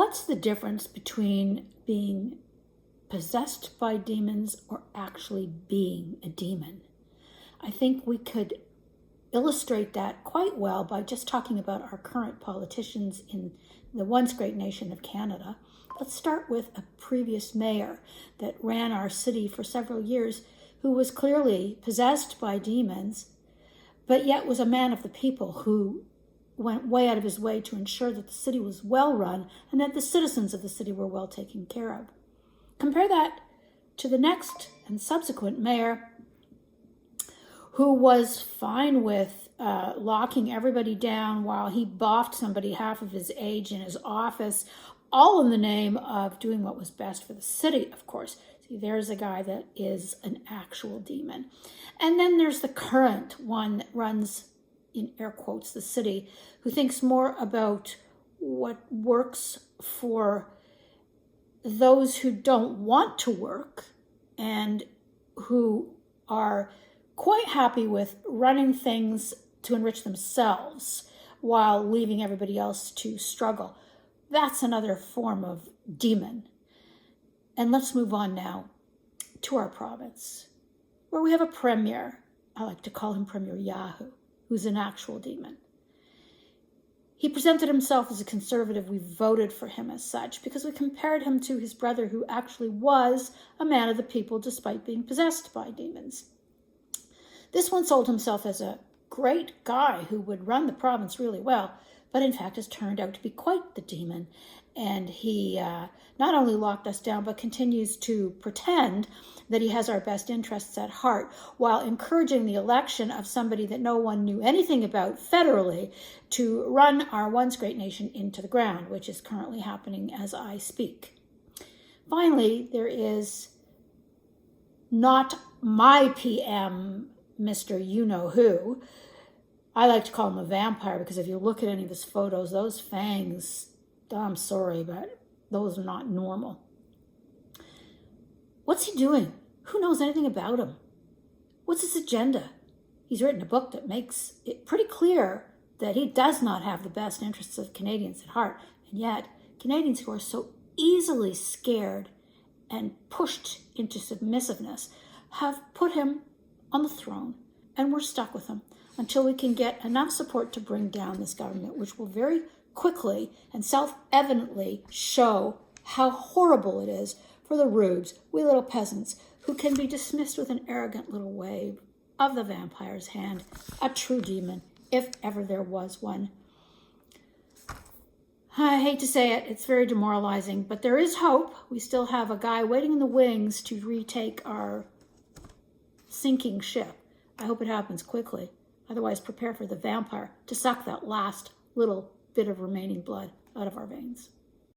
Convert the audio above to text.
What's the difference between being possessed by demons or actually being a demon? I think we could illustrate that quite well by just talking about our current politicians in the once great nation of Canada. Let's start with a previous mayor that ran our city for several years who was clearly possessed by demons, but yet was a man of the people who went way out of his way to ensure that the city was well run and that the citizens of the city were well taken care of. Compare that to the next and subsequent mayor who was fine with locking everybody down while he boffed somebody half of his age in his office, all in the name of doing what was best for the city, of course. See, there's a guy that is an actual demon. And then there's the current one that runs, in air quotes, the city, who thinks more about what works for those who don't want to work and who are quite happy with running things to enrich themselves while leaving everybody else to struggle. That's another form of demon. And let's move on now to our province, where we have a premier. I like to call him Premier Yahoo, who's an actual demon. He presented himself as a conservative. We voted for him as such because we compared him to his brother, who actually was a man of the people despite being possessed by demons. This one sold himself as a great guy who would run the province really well, but in fact has turned out to be quite the demon. And he not only locked us down, but continues to pretend that he has our best interests at heart while encouraging the election of somebody that no one knew anything about federally to run our once great nation into the ground, which is currently happening as I speak. Finally, there is not my PM, Mr. You-Know-Who. I like to call him a vampire because if you look at any of his photos, those fangs, I'm sorry, but those are not normal. What's he doing? Who knows anything about him? What's his agenda? He's written a book that makes it pretty clear that he does not have the best interests of Canadians at heart. And yet, Canadians who are so easily scared and pushed into submissiveness have put him on the throne, and we're stuck with him until we can get enough support to bring down this government, which will very quickly and self-evidently show how horrible it is for the rubes, we little peasants, who can be dismissed with an arrogant little wave of the vampire's hand, a true demon, if ever there was one. I hate to say it, it's very demoralizing, but there is hope. We still have a guy waiting in the wings to retake our sinking ship. I hope it happens quickly. Otherwise, prepare for the vampire to suck that last little bit of remaining blood out of our veins.